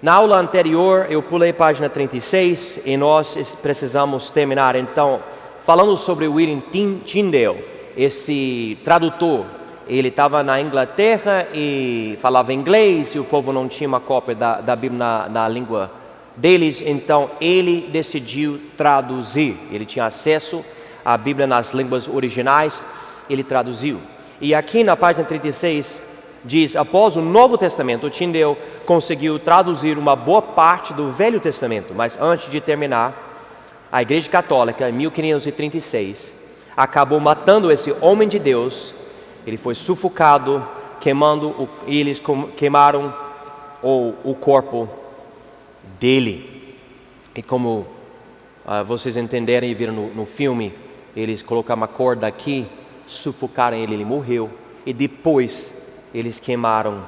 Na aula anterior, eu pulei a página 36 e nós precisamos terminar. Então, falando sobre William Tyndale, esse tradutor, ele estava na Inglaterra e falava inglês e o povo não tinha uma cópia da Bíblia na língua deles, então ele decidiu traduzir. Ele tinha acesso à Bíblia nas línguas originais, ele traduziu. E aqui na página 36 diz: após o Novo Testamento, Tyndale conseguiu traduzir uma boa parte do Velho Testamento, mas antes de terminar, a Igreja Católica, em 1536, acabou matando esse homem de Deus. Ele foi sufocado, e eles queimaram o corpo dele. E como vocês entenderam e viram no filme, eles colocaram uma corda aqui, sufocaram ele morreu, e depois eles queimaram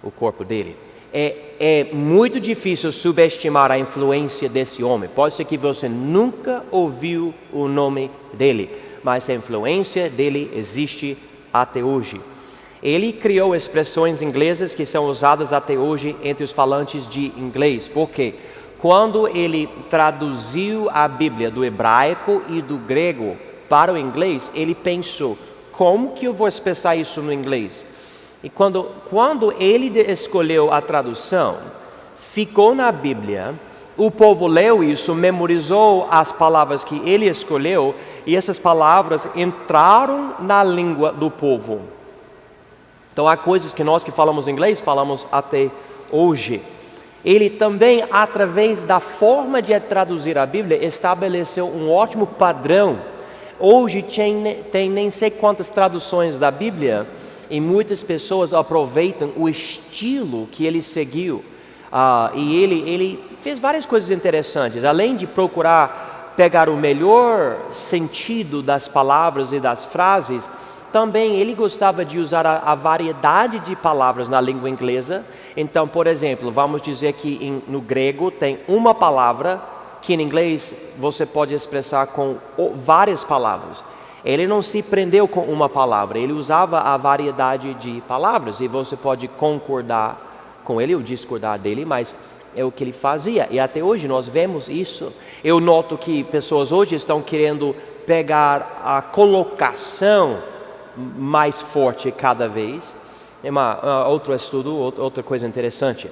o corpo dele. É muito difícil subestimar a influência desse homem. Pode ser que você nunca ouviu o nome dele, mas a influência dele existe até hoje. Ele criou expressões inglesas que são usadas até hoje entre os falantes de inglês. Por quê? Quando ele traduziu a Bíblia do hebraico e do grego para o inglês, ele pensou: como que eu vou expressar isso no inglês? E quando ele escolheu a tradução, ficou na Bíblia, o povo leu isso, memorizou as palavras que ele escolheu, e essas palavras entraram na língua do povo. Então há coisas que nós que falamos inglês, falamos até hoje. Ele também, através da forma de traduzir a Bíblia, estabeleceu um ótimo padrão. Hoje tem nem sei quantas traduções da Bíblia, e muitas pessoas aproveitam o estilo que ele seguiu. E ele fez várias coisas interessantes. Além de procurar pegar o melhor sentido das palavras e das frases, também ele gostava de usar a variedade de palavras na língua inglesa. Então, por exemplo, vamos dizer que no grego tem uma palavra que em inglês você pode expressar com várias palavras. Ele não se prendeu com uma palavra, ele usava a variedade de palavras, e você pode concordar com ele ou discordar dele, mas é o que ele fazia, e até hoje nós vemos isso. Eu noto que pessoas hoje estão querendo pegar a colocação mais forte cada vez. É outro estudo, outra coisa interessante.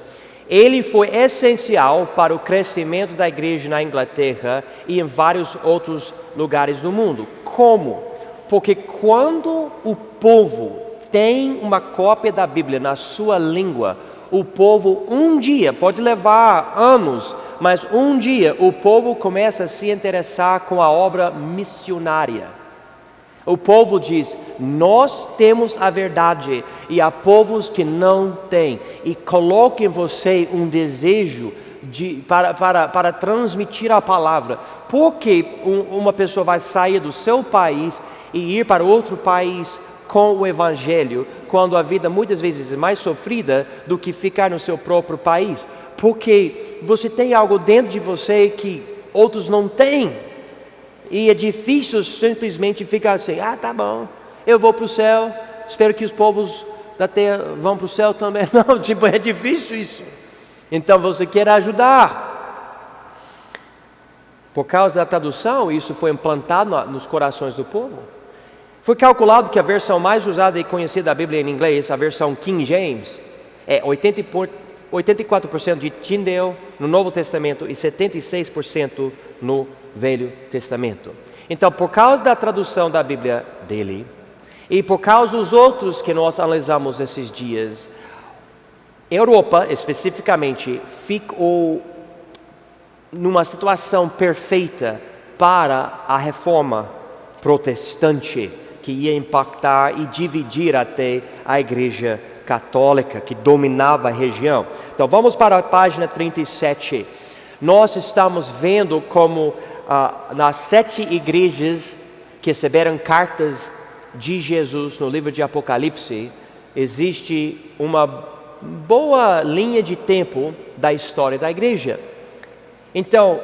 Ele foi essencial para o crescimento da igreja na Inglaterra e em vários outros lugares do mundo. Como? Porque quando o povo tem uma cópia da Bíblia na sua língua, o povo um dia, pode levar anos, mas um dia o povo começa a se interessar com a obra missionária. O povo diz: nós temos a verdade e há povos que não têm, e coloque em você um desejo para transmitir a palavra. Por que uma pessoa vai sair do seu país e ir para outro país com o evangelho, quando a vida muitas vezes é mais sofrida do que ficar no seu próprio país? Porque você tem algo dentro de você que outros não têm. E é difícil simplesmente ficar assim: tá bom, eu vou para o céu, espero que os povos da terra vão para o céu também. Não, é difícil isso. Então você quer ajudar. Por causa da tradução, isso foi implantado nos corações do povo. Foi calculado que a versão mais usada e conhecida da Bíblia em inglês, a versão King James, é 84% de Tyndale no Novo Testamento e 76% no Velho Testamento. Então, por causa da tradução da Bíblia dele e por causa dos outros que nós analisamos esses dias, a Europa especificamente ficou numa situação perfeita para a reforma protestante, que ia impactar e dividir até a Igreja Católica, que dominava a região. Então vamos para a página 37. Nós estamos vendo como nas 7 igrejas que receberam cartas de Jesus no livro de Apocalipse, existe uma boa linha de tempo da história da igreja. Então,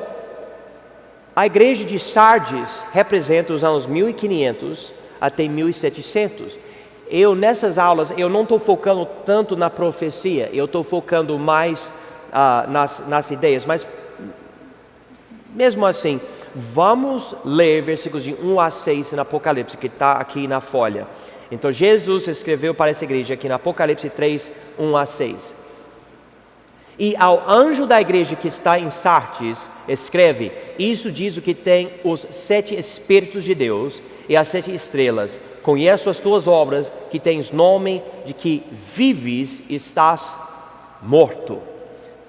a igreja de Sardes representa os anos 1500 até 1700. Nessas aulas, eu não estou focando tanto na profecia, eu estou focando mais nas ideias, mas mesmo assim, vamos ler versículos de 1 a 6 no Apocalipse, que está aqui na folha. Então Jesus escreveu para essa igreja aqui no Apocalipse 3, 1 a 6. E ao anjo da igreja que está em Sardes, escreve: isso diz o que tem os 7 Espíritos de Deus e as 7 estrelas. Conheço as tuas obras, que tens nome de que vives e estás morto.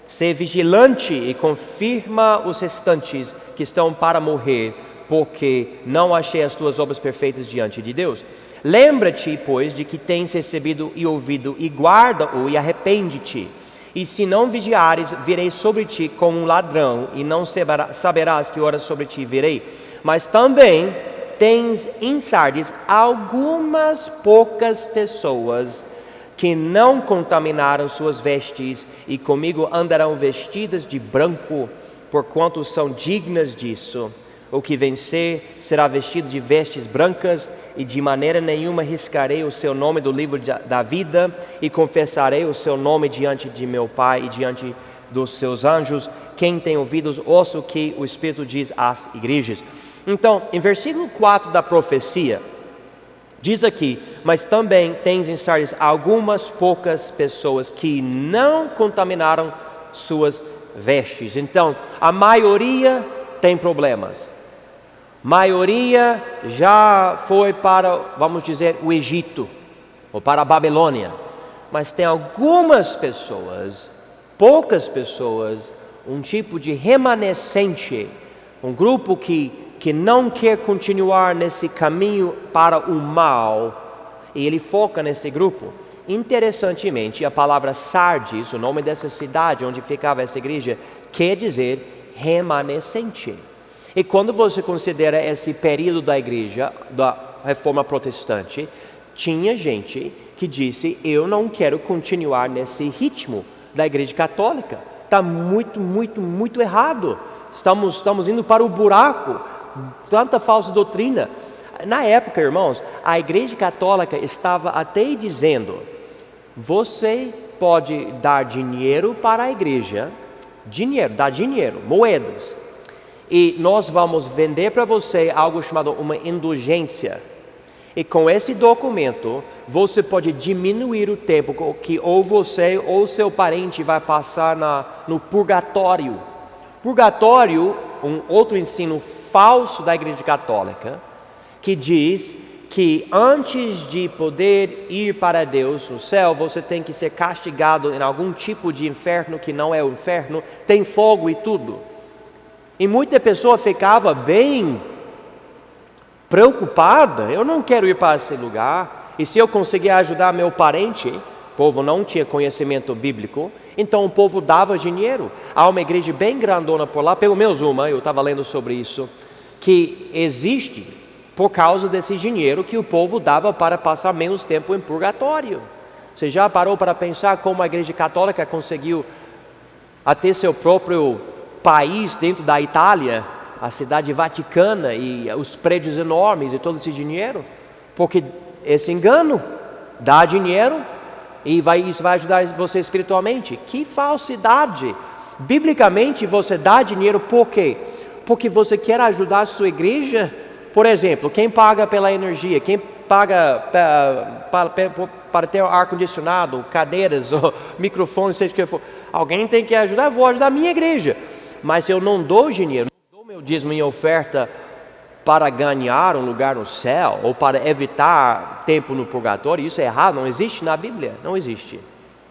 Sê vigilante e confirma os restantes que estão para morrer, porque não achei as tuas obras perfeitas diante de Deus. Lembra-te, pois, de que tens recebido e ouvido, e guarda-o e arrepende-te. E se não vigiares, virei sobre ti como um ladrão, e não saberás que horas sobre ti virei. Mas também tens em Sardes algumas poucas pessoas que não contaminaram suas vestes, e comigo andarão vestidas de branco, porquanto são dignas disso. O que vencer será vestido de vestes brancas, e de maneira nenhuma riscarei o seu nome do livro da vida, e confessarei o seu nome diante de meu Pai e diante dos seus anjos. Quem tem ouvidos, ouça o que o Espírito diz às igrejas. Então, em versículo 4 da profecia, diz aqui: mas também tens em Sardes algumas poucas pessoas que não contaminaram suas vestes. Então, a maioria tem problemas. Maioria já foi para, vamos dizer, o Egito ou para a Babilônia. Mas tem algumas pessoas, poucas pessoas, um tipo de remanescente, um grupo que não quer continuar nesse caminho para o mal, e ele foca nesse grupo. Interessantemente, a palavra Sardes, o nome dessa cidade onde ficava essa igreja, quer dizer remanescente. E quando você considera esse período da igreja, da reforma protestante, tinha gente que disse: eu não quero continuar nesse ritmo da igreja católica, está muito errado, estamos indo para o buraco, tanta falsa doutrina. Na época, irmãos, a igreja católica estava até dizendo: você pode dar dinheiro para a igreja, dar dinheiro, moedas, e nós vamos vender para você algo chamado uma indulgência. E com esse documento, você pode diminuir o tempo que ou você ou seu parente vai passar no purgatório. Purgatório, um outro ensino falso da igreja católica, que diz que antes de poder ir para Deus no céu, você tem que ser castigado em algum tipo de inferno que não é o inferno, tem fogo e tudo. E muita pessoa ficava bem preocupada: eu não quero ir para esse lugar, e se eu conseguir ajudar meu parente, o povo não tinha conhecimento bíblico, então o povo dava dinheiro. Há uma igreja bem grandona por lá, pelo menos uma, eu estava lendo sobre isso, que existe por causa desse dinheiro que o povo dava para passar menos tempo em purgatório. Você já parou para pensar como a igreja católica conseguiu até seu próprio país dentro da Itália, a cidade vaticana e os prédios enormes e todo esse dinheiro? Porque esse engano, dá dinheiro e isso vai ajudar você espiritualmente. Que falsidade! Biblicamente você dá dinheiro por quê? Porque você quer ajudar a sua igreja. Por exemplo, quem paga pela energia, quem paga para ter ar-condicionado, cadeiras, ou microfones, seja o que for, alguém tem que ajudar. Eu vou ajudar a minha igreja. Mas eu não dou dinheiro, não dou meu dízimo em oferta para ganhar um lugar no céu, ou para evitar tempo no purgatório. Isso é errado, não existe na Bíblia, não existe.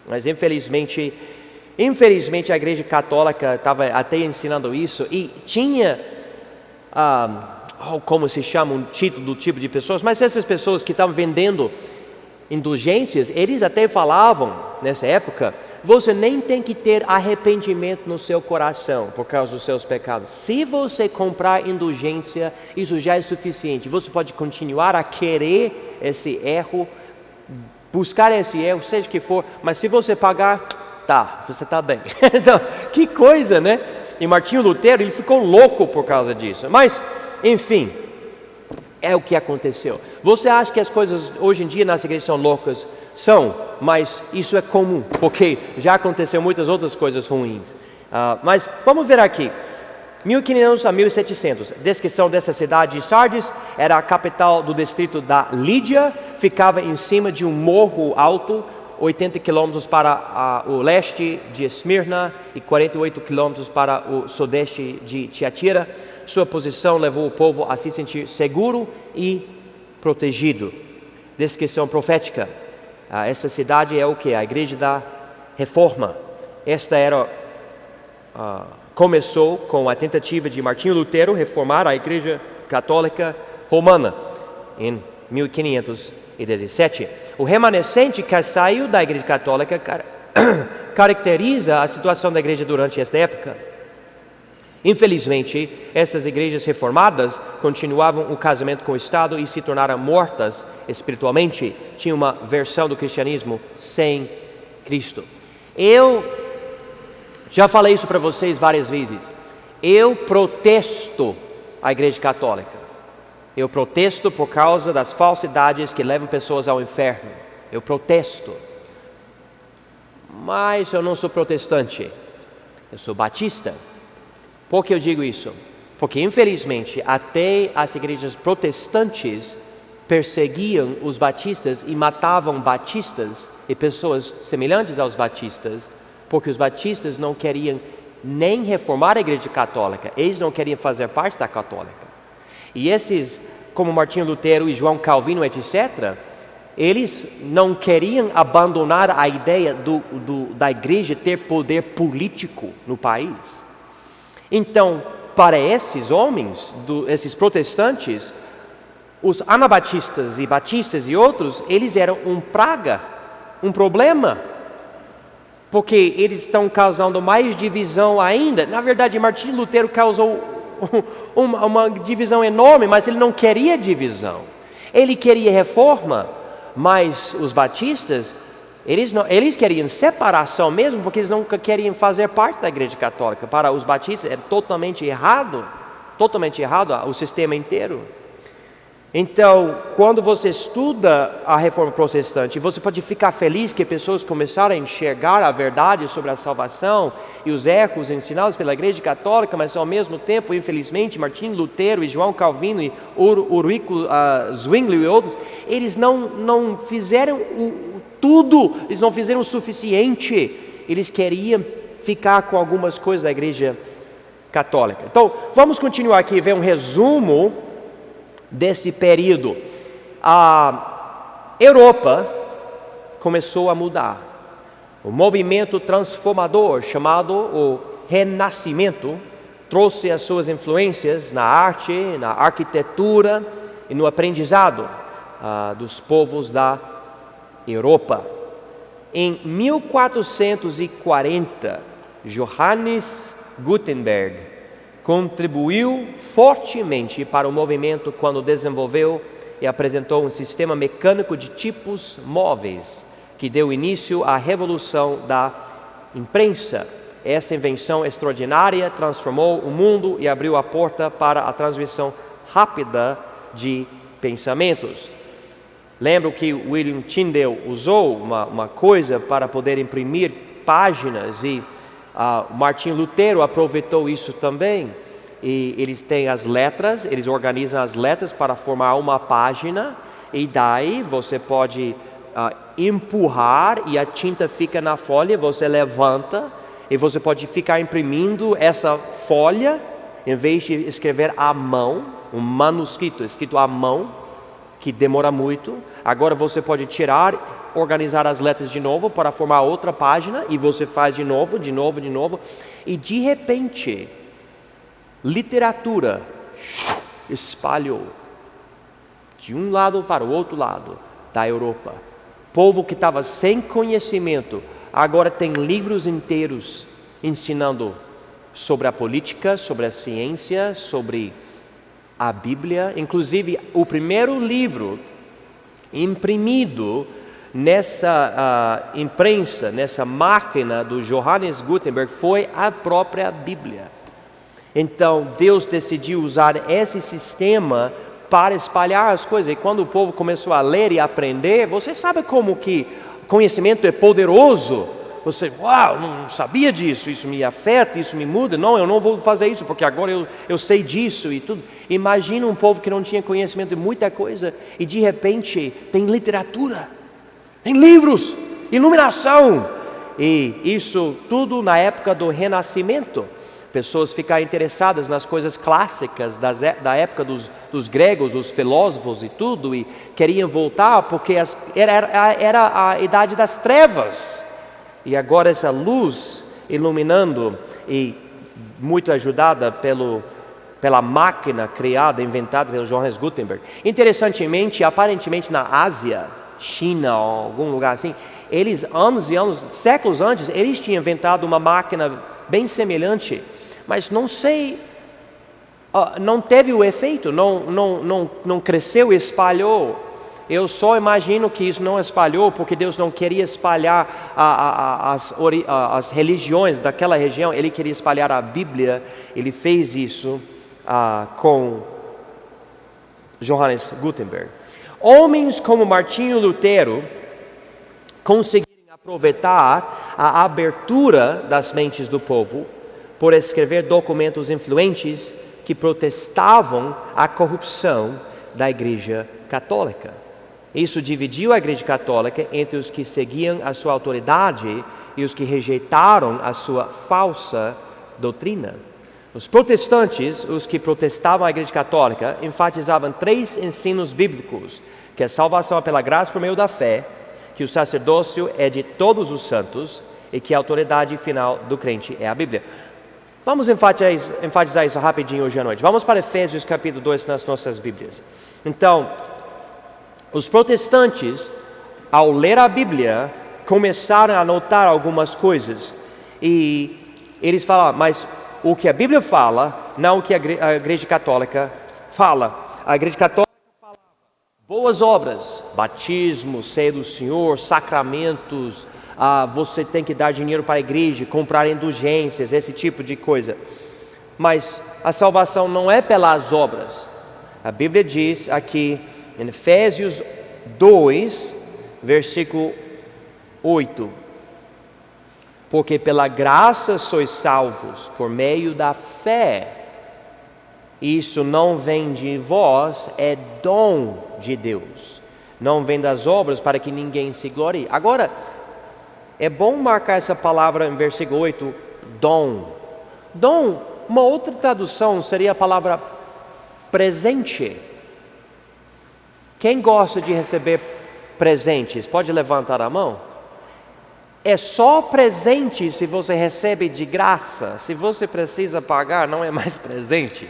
Mas infelizmente a igreja católica estava até ensinando isso, e tinha, como se chama, um título do tipo de pessoas, mas essas pessoas que estavam vendendo indulgências, eles até falavam, nessa época: você nem tem que ter arrependimento no seu coração por causa dos seus pecados. Se você comprar indulgência, isso já é suficiente. Você pode continuar a querer esse erro, buscar esse erro, seja o que for, mas se você pagar, você está bem. Então, que coisa, né? E Martinho Lutero, ele ficou louco por causa disso. Mas, enfim, é o que aconteceu. Você acha que as coisas hoje em dia nas igrejas são loucas? São, mas isso é comum, porque já aconteceu muitas outras coisas ruins. Mas vamos ver aqui. 1500 a 1700, descrição dessa cidade de Sardes, era a capital do distrito da Lídia, ficava em cima de um morro alto, 80 quilômetros para o leste de Esmirna e 48 quilômetros para o sudeste de Tiatira. Sua posição levou o povo a se sentir seguro e protegido. Descrição profética. Essa cidade é o que? A igreja da Reforma. Esta era... começou com a tentativa de Martinho Lutero reformar a Igreja Católica Romana em 1517. O remanescente que saiu da Igreja Católica caracteriza a situação da igreja durante esta época. Infelizmente, essas igrejas reformadas continuavam o casamento com o Estado e se tornaram mortas espiritualmente. Tinha uma versão do cristianismo sem Cristo. Eu já falei isso para vocês várias vezes. Eu protesto a Igreja Católica. Eu protesto por causa das falsidades que levam pessoas ao inferno. Eu protesto. Mas eu não sou protestante. Eu sou batista. Por que eu digo isso? Porque infelizmente até as igrejas protestantes perseguiam os batistas e matavam batistas e pessoas semelhantes aos batistas, porque os batistas não queriam nem reformar a igreja católica, eles não queriam fazer parte da católica. E esses, como Martinho Lutero e João Calvino, etc., eles não queriam abandonar a ideia da igreja ter poder político no país. Então, para esses homens, esses protestantes, os anabatistas e batistas e outros, eles eram um praga, um problema, porque eles estão causando mais divisão ainda. Na verdade, Martinho Lutero causou uma divisão enorme, mas ele não queria divisão. Ele queria reforma, mas os batistas, eles queriam separação mesmo, porque eles não queriam fazer parte da igreja católica. Para os batistas era totalmente errado o sistema inteiro. Então, quando você estuda a reforma protestante, você pode ficar feliz que pessoas começaram a enxergar a verdade sobre a salvação e os erros ensinados pela igreja católica, mas ao mesmo tempo, infelizmente, Martinho Lutero e João Calvino e Ulrico Zwingli e outros, eles não fizeram tudo, eles não fizeram o suficiente, eles queriam ficar com algumas coisas da igreja católica. Então, vamos continuar aqui e ver um resumo desse período. A Europa começou a mudar. O movimento transformador chamado o Renascimento trouxe as suas influências na arte, na arquitetura e no aprendizado dos povos da Europa. Em 1440, Johannes Gutenberg contribuiu fortemente para o movimento quando desenvolveu e apresentou um sistema mecânico de tipos móveis que deu início à revolução da imprensa. Essa invenção extraordinária transformou o mundo e abriu a porta para a transmissão rápida de pensamentos. Lembro que William Tyndale usou uma coisa para poder imprimir páginas e Martinho Lutero aproveitou isso também, e eles têm as letras, eles organizam as letras para formar uma página, e daí você pode empurrar e a tinta fica na folha, você levanta e você pode ficar imprimindo essa folha, em vez de escrever à mão, um manuscrito escrito à mão, que demora muito. Agora você pode tirar, organizar as letras de novo para formar outra página, e você faz de novo, e de repente, literatura espalhou de um lado para o outro lado da Europa. Povo que estava sem conhecimento, agora tem livros inteiros ensinando sobre a política, sobre a ciência, sobre a Bíblia. Inclusive, o primeiro livro imprimido nessa imprensa, nessa máquina do Johannes Gutenberg, foi a própria Bíblia. Então, Deus decidiu usar esse sistema para espalhar as coisas. E quando o povo começou a ler e aprender, você sabe como que conhecimento é poderoso. Você, uau, não sabia disso, isso me afeta, isso me muda. Não, eu não vou fazer isso, porque agora eu sei disso e tudo. Imagina um povo que não tinha conhecimento de muita coisa e de repente tem literatura, tem livros, iluminação. E isso tudo na época do Renascimento. Pessoas ficaram interessadas nas coisas clássicas da época dos gregos, os filósofos e tudo, e queriam voltar porque era a idade das trevas. E agora essa luz iluminando, e muito ajudada pela máquina criada, inventada pelo Johannes Gutenberg. Interessantemente, aparentemente na Ásia, China ou algum lugar assim, eles anos e anos, séculos antes, eles tinham inventado uma máquina bem semelhante, mas não sei, não teve o efeito, não cresceu e espalhou. Eu só imagino que isso não espalhou porque Deus não queria espalhar as religiões daquela região, Ele queria espalhar a Bíblia. Ele fez isso com Johannes Gutenberg. Homens como Martinho Lutero conseguiram aproveitar a abertura das mentes do povo por escrever documentos influentes que protestavam a corrupção da Igreja Católica. Isso dividiu a Igreja Católica entre os que seguiam a sua autoridade e os que rejeitaram a sua falsa doutrina. Os protestantes, os que protestavam a Igreja Católica, enfatizavam 3 ensinos bíblicos: que a salvação é pela graça por meio da fé, que o sacerdócio é de todos os santos e que a autoridade final do crente é a Bíblia. Vamos enfatizar isso rapidinho hoje à noite. Vamos para Efésios capítulo 2 nas nossas Bíblias. Então, os protestantes, ao ler a Bíblia, começaram a notar algumas coisas. E eles falaram, mas o que a Bíblia fala, não o que a Igreja Católica fala. A Igreja Católica falava boas obras, batismo, ceia do Senhor, sacramentos, você tem que dar dinheiro para a igreja, comprar indulgências, esse tipo de coisa. Mas a salvação não é pelas obras. A Bíblia diz aqui em Efésios 2, versículo 8: porque pela graça sois salvos por meio da fé. Isso não vem de vós, é dom de Deus. Não vem das obras para que ninguém se glorie. Agora, é bom marcar essa palavra em versículo 8, dom. Dom, uma outra tradução seria a palavra presente. Quem gosta de receber presentes, pode levantar a mão. É só presente se você recebe de graça. Se você precisa pagar, não é mais presente.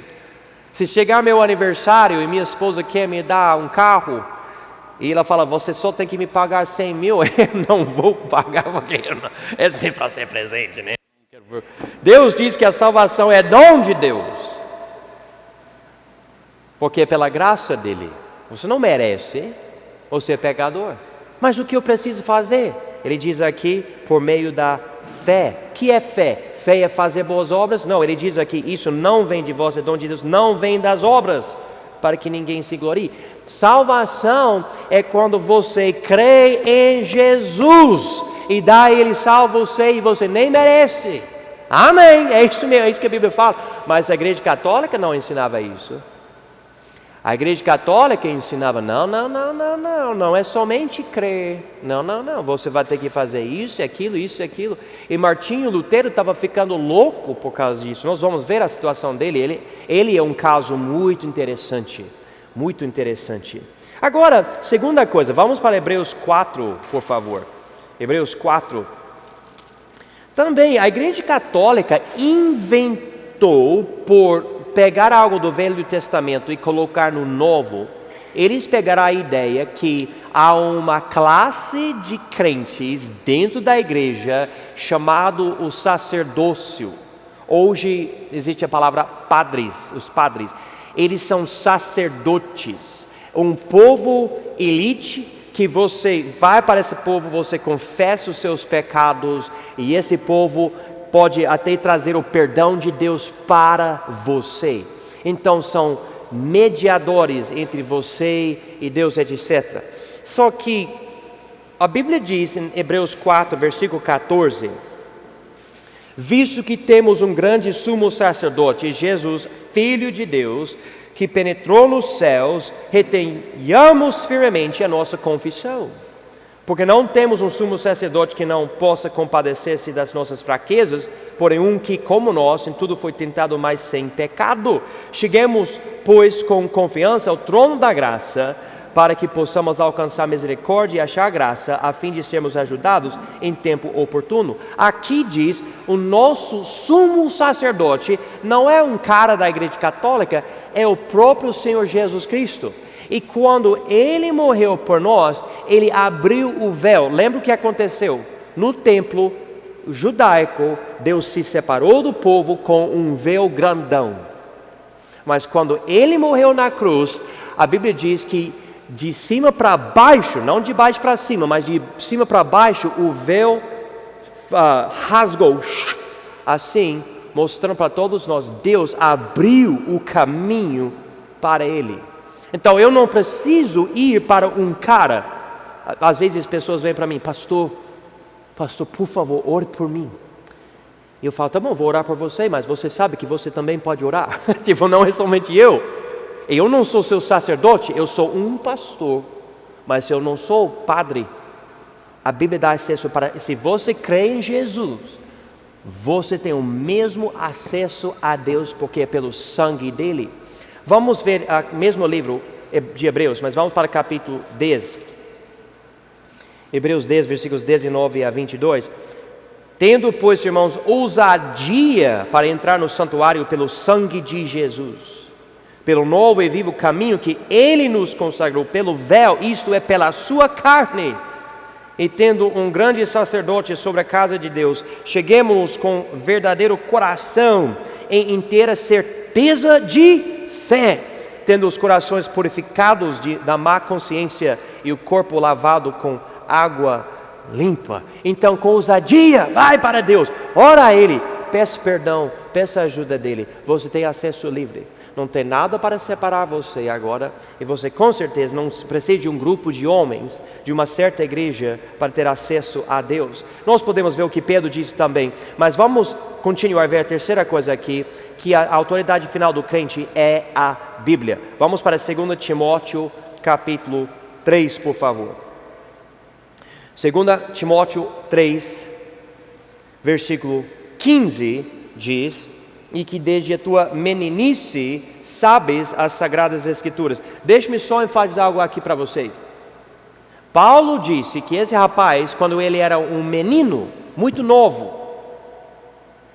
Se chegar meu aniversário e minha esposa quer me dar um carro, e ela fala, você só tem que me pagar 100 mil, eu não vou pagar, porque é sempre para ser presente, né? Deus diz que a salvação é dom de Deus, porque é pela graça dele. Você não merece, você é pecador. Mas o que eu preciso fazer? Ele diz aqui, por meio da fé. Que é fé? Fé é fazer boas obras? Não, ele diz aqui, isso não vem de vós, é dom de Deus, não vem das obras, para que ninguém se glorie. Salvação é quando você crê em Jesus, e daí Ele salva você e você nem merece. Amém, é isso mesmo, é isso que a Bíblia fala. Mas a Igreja Católica não ensinava isso. A Igreja Católica ensinava, não é somente crer, não, você vai ter que fazer isso e aquilo. E Martinho Lutero estava ficando louco por causa disso. Nós vamos ver a situação dele, ele é um caso muito interessante. Agora, segunda coisa, vamos para Hebreus 4, por favor. Hebreus 4. Também a Igreja Católica inventou por pegar algo do Velho Testamento e colocar no Novo. Eles pegaram a ideia que há uma classe de crentes dentro da igreja chamado o sacerdócio. Hoje existe a palavra padres, os padres. Eles são sacerdotes, um povo elite que você vai para esse povo, você confessa os seus pecados e esse povo pode até trazer o perdão de Deus para você. Então são mediadores entre você e Deus, etc. Só que a Bíblia diz em Hebreus 4, versículo 14: visto que temos um grande sumo sacerdote, Jesus, Filho de Deus, que penetrou nos céus, retenhamos firmemente a nossa confissão. Porque não temos um sumo sacerdote que não possa compadecer-se das nossas fraquezas, porém um que, como nós, em tudo foi tentado, mas sem pecado. Cheguemos, pois, com confiança ao trono da graça, para que possamos alcançar misericórdia e achar graça, a fim de sermos ajudados em tempo oportuno. Aqui diz, o nosso sumo sacerdote não é um cara da Igreja Católica, é o próprio Senhor Jesus Cristo. E quando Ele morreu por nós, Ele abriu o véu. Lembra o que aconteceu? No templo judaico, Deus se separou do povo com um véu grandão. Mas quando Ele morreu na cruz, a Bíblia diz que de cima para baixo, não de baixo para cima, mas de cima para baixo, o véu rasgou, assim, mostrando para todos nós, Deus abriu o caminho para Ele. Então eu não preciso ir para um cara. Às vezes as pessoas vêm para mim, pastor, por favor, ore por mim. E eu falo, tá bom, vou orar por você, mas você sabe que você também pode orar. Tipo, não é somente eu. Eu não sou seu sacerdote, eu sou um pastor, mas eu não sou padre. A Bíblia dá acesso para, se você crê em Jesus, você tem o mesmo acesso a Deus, porque é pelo sangue dele. Vamos ver o mesmo livro de Hebreus, mas vamos para o capítulo 10. Hebreus 10, versículos 19 a 22. Tendo, pois, irmãos, ousadia para entrar no santuário pelo sangue de Jesus, pelo novo e vivo caminho que Ele nos consagrou, pelo véu, isto é, pela sua carne, e tendo um grande sacerdote sobre a casa de Deus, cheguemos com verdadeiro coração, em inteira certeza de fé, tendo os corações purificados da má consciência e o corpo lavado com água limpa. Então, com ousadia, vai para Deus, ora a Ele, peça perdão, peça a ajuda dEle. Você tem acesso livre, não tem nada para separar você agora, e você com certeza não precisa de um grupo de homens, de uma certa igreja, para ter acesso a Deus. Nós podemos ver o que Pedro disse também, mas vamos continuar a ver a terceira coisa aqui, que a autoridade final do crente é a Bíblia. Vamos para 2 Timóteo capítulo 3, por favor. 2 Timóteo 3, versículo 15, diz: e que desde a tua meninice sabes as Sagradas Escrituras. Deixe-me só enfatizar algo aqui para vocês. Paulo disse que esse rapaz, quando ele era um menino, muito novo,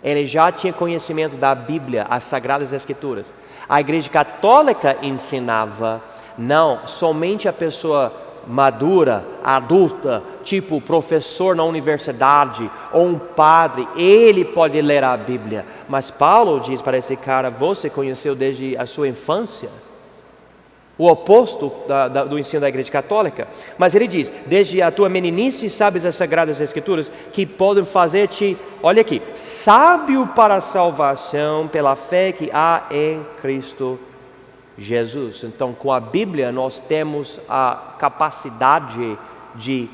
ele já tinha conhecimento da Bíblia, as Sagradas Escrituras. A Igreja Católica ensinava, não, somente a pessoa madura, adulta, tipo professor na universidade ou um padre, ele pode ler a Bíblia. Mas Paulo diz para esse cara, você conheceu desde a sua infância? O oposto do ensino da Igreja Católica. Mas ele diz, desde a tua meninice sabes as Sagradas Escrituras, que podem fazer-te, olha aqui, sábio para a salvação pela fé que há em Cristo Jesus. Então, com a Bíblia nós temos a capacidade de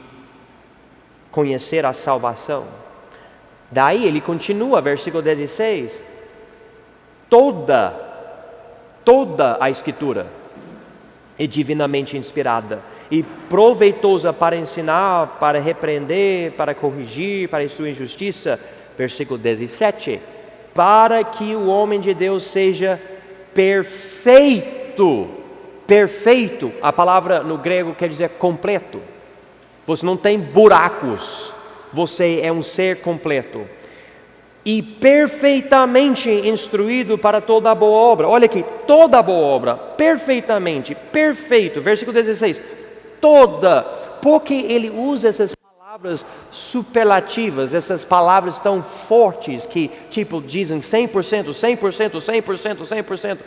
conhecer a salvação. Daí ele continua, versículo 16, toda a Escritura é divinamente inspirada e proveitosa para ensinar, para repreender, para corrigir, para instruir em justiça. Versículo 17, para que o homem de Deus seja perfeito. Perfeito, a palavra no grego quer dizer completo. Você não tem buracos, você é um ser completo. E perfeitamente instruído para toda a boa obra. Olha aqui, toda a boa obra, perfeitamente, perfeito. Versículo 16, toda, porque ele usa essas palavras superlativas, essas palavras tão fortes que tipo dizem 100%, 100%, 100%, 100%,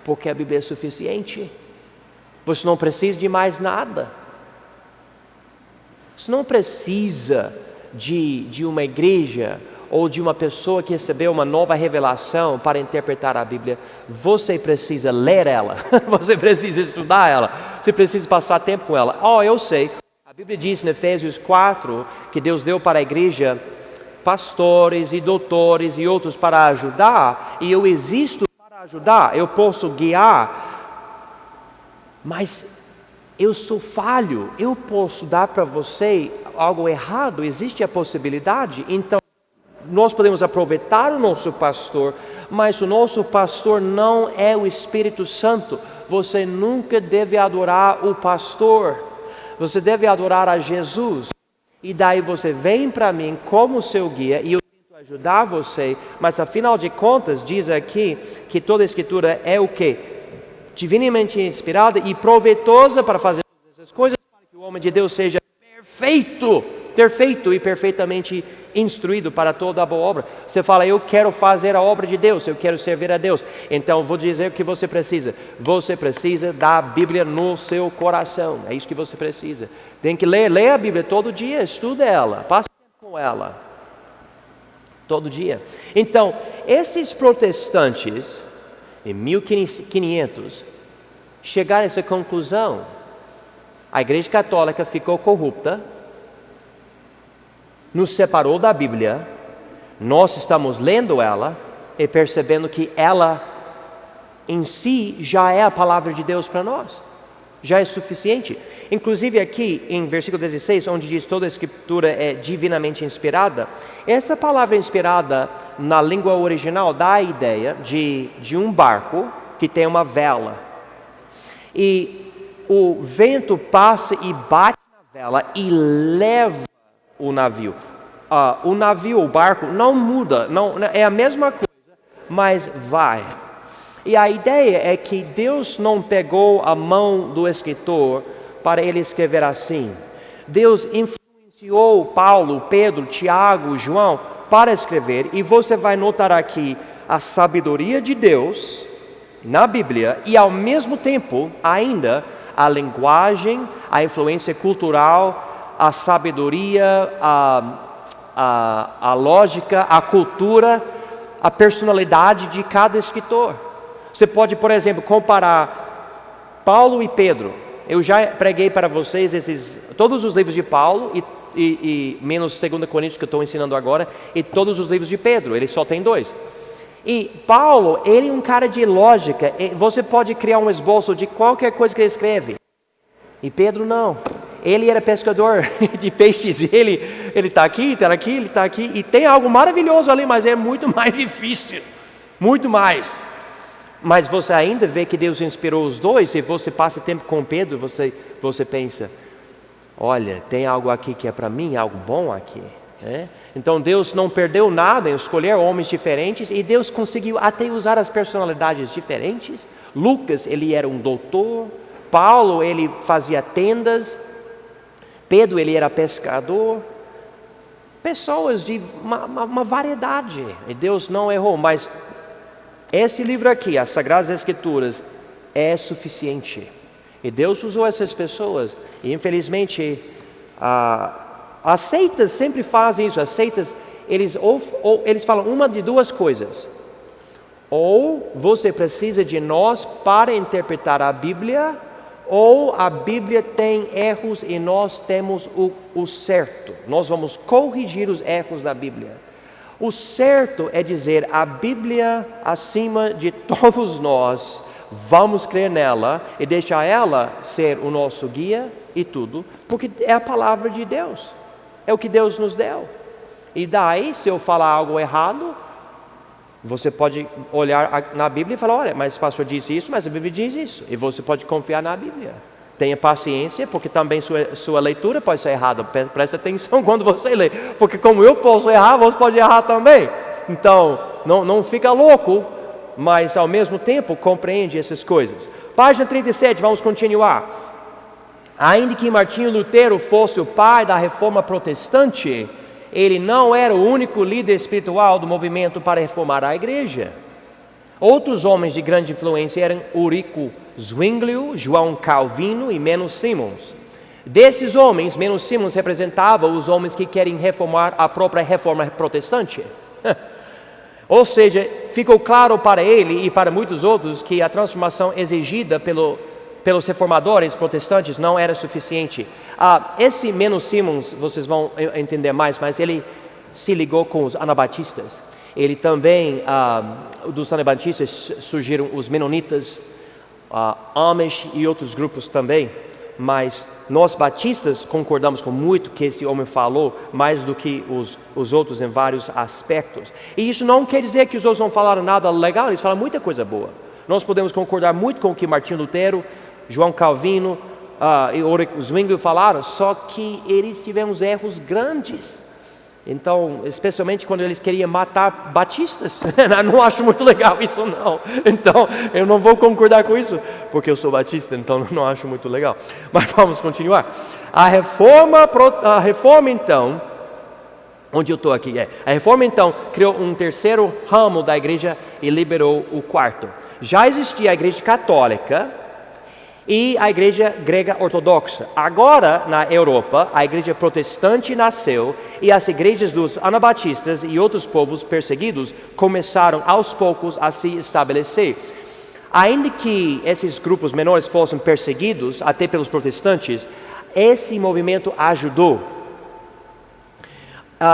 porque a Bíblia é suficiente. Você não precisa de mais nada. Você não precisa de uma igreja ou de uma pessoa que recebeu uma nova revelação para interpretar a Bíblia, você precisa ler ela, você precisa estudar ela, você precisa passar tempo com ela. Eu sei, a Bíblia diz em Efésios 4 que Deus deu para a igreja pastores e doutores e outros para ajudar, e eu existo para ajudar, eu posso guiar, mas eu sou falho, eu posso dar para você algo errado, existe a possibilidade. Então nós podemos aproveitar o nosso pastor, mas o nosso pastor não é o Espírito Santo. Você nunca deve adorar o pastor, você deve adorar a Jesus. E daí você vem para mim como seu guia e eu tento ajudar você, mas afinal de contas diz aqui que toda a Escritura é o quê? Divinamente inspirada e proveitosa para fazer todas essas coisas, para que o homem de Deus seja perfeito e perfeitamente instruído para toda a boa obra. Você fala, eu quero fazer a obra de Deus, eu quero servir a Deus. Então vou dizer o que você precisa. Você precisa da Bíblia no seu coração. É isso que você precisa. Tem que ler a Bíblia todo dia, estuda ela, passe tempo com ela. Todo dia. Então, esses protestantes, em 1500, chegaram a essa conclusão. A Igreja Católica ficou corrupta, nos separou da Bíblia, nós estamos lendo ela e percebendo que ela em si já é a palavra de Deus para nós, já é suficiente. Inclusive aqui em versículo 16, onde diz toda a Escritura é divinamente inspirada, essa palavra inspirada na língua original dá a ideia de um barco que tem uma vela, e o vento passa e bate na vela e leva o navio. O barco não muda, não, é a mesma coisa, mas vai. E a ideia é que Deus não pegou a mão do escritor para ele escrever assim. Deus influenciou Paulo, Pedro, Tiago, João para escrever, e você vai notar aqui a sabedoria de Deus na Bíblia e ao mesmo tempo ainda a linguagem, a influência cultural, a sabedoria, a lógica, a cultura, a personalidade de cada escritor. Você pode, por exemplo, comparar Paulo e Pedro. Eu já preguei para vocês todos os livros de Paulo, e menos 2 Coríntios que eu estou ensinando agora, e todos os livros de Pedro, ele só tem 2. E Paulo, ele é um cara de lógica, você pode criar um esboço de qualquer coisa que ele escreve. E Pedro não. Ele era pescador de peixes, ele está aqui, ele está aqui, e tem algo maravilhoso ali, mas é muito mais difícil, muito mais. Mas você ainda vê que Deus inspirou os dois, e você passa tempo com Pedro, você pensa, olha, tem algo aqui que é para mim, algo bom aqui. Então Deus não perdeu nada em escolher homens diferentes, e Deus conseguiu até usar as personalidades diferentes. Lucas, ele era um doutor, Paulo, ele fazia tendas, Pedro, ele era pescador, pessoas de uma variedade, e Deus não errou, mas esse livro aqui, as Sagradas Escrituras, é suficiente, e Deus usou essas pessoas, e infelizmente, as seitas sempre fazem isso, as seitas, eles falam uma de duas coisas, ou você precisa de nós para interpretar a Bíblia, ou a Bíblia tem erros e nós temos o certo. Nós vamos corrigir os erros da Bíblia. O certo é dizer a Bíblia acima de todos nós, vamos crer nela e deixar ela ser o nosso guia e tudo, porque é a palavra de Deus, é o que Deus nos deu. E daí, se eu falar algo errado, você pode olhar na Bíblia e falar, olha, mas o pastor disse isso, mas a Bíblia diz isso. E você pode confiar na Bíblia. Tenha paciência, porque também sua leitura pode ser errada. Preste atenção quando você lê, porque como eu posso errar, você pode errar também. Então, não fica louco, mas ao mesmo tempo compreende essas coisas. Página 37, vamos continuar. Ainda que Martinho Lutero fosse o pai da reforma protestante, ele não era o único líder espiritual do movimento para reformar a igreja. Outros homens de grande influência eram Ulrico Zwinglio, João Calvino e Menno Simons. Desses homens, Menno Simons representava os homens que querem reformar a própria reforma protestante. Ou seja, ficou claro para ele e para muitos outros que a transformação exigida pelos reformadores protestantes não era suficiente. Esse Menno Simons, vocês vão entender mais, mas ele se ligou com os anabatistas. Ele também, dos anabatistas surgiram os menonitas, Amish e outros grupos também. Mas nós batistas concordamos com muito que esse homem falou, mais do que os outros em vários aspectos. E isso não quer dizer que os outros não falaram nada legal, eles falam muita coisa boa. Nós podemos concordar muito com o que Martinho Lutero, João Calvino e Ulrich Zwingli falaram, só que eles tiveram erros grandes. Então, especialmente quando eles queriam matar batistas, não acho muito legal isso não. Então, eu não vou concordar com isso, porque eu sou batista, então não acho muito legal. Mas vamos continuar. A reforma então, onde eu estou aqui? A reforma então criou um terceiro ramo da igreja e liberou o quarto. Já existia a igreja católica e a igreja grega ortodoxa. Agora, na Europa, a igreja protestante nasceu e as igrejas dos anabatistas e outros povos perseguidos começaram aos poucos a se estabelecer. Ainda que esses grupos menores fossem perseguidos, até pelos protestantes, esse movimento ajudou.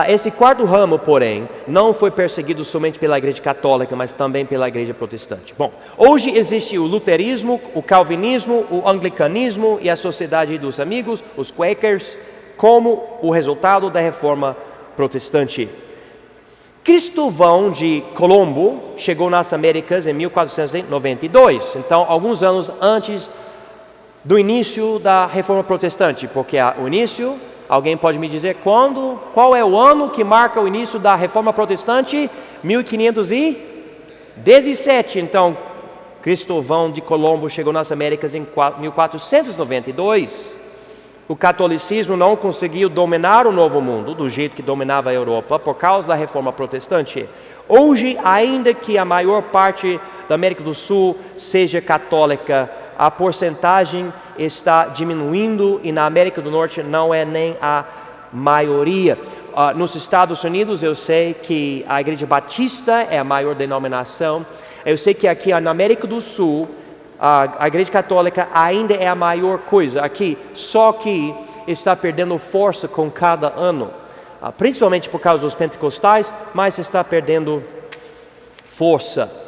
Esse quarto ramo, porém, não foi perseguido somente pela igreja católica, mas também pela igreja protestante. Bom, hoje existe o luterismo, o calvinismo, o anglicanismo e a Sociedade dos Amigos, os Quakers, como o resultado da reforma protestante. Cristóvão de Colombo chegou nas Américas em 1492, então alguns anos antes do início da reforma protestante, porque o início... Alguém pode me dizer qual é o ano que marca o início da reforma protestante? 1517. Então, Cristóvão de Colombo chegou nas Américas em 1492. O catolicismo não conseguiu dominar o Novo Mundo do jeito que dominava a Europa por causa da reforma protestante. Hoje, ainda que a maior parte da América do Sul seja católica, a porcentagem está diminuindo e na América do Norte não é nem a maioria. Nos Estados Unidos eu sei que a Igreja Batista é a maior denominação. Eu sei que aqui na América do Sul a Igreja Católica ainda é a maior coisa aqui, só que está perdendo força com cada ano, principalmente por causa dos pentecostais, mas está perdendo força.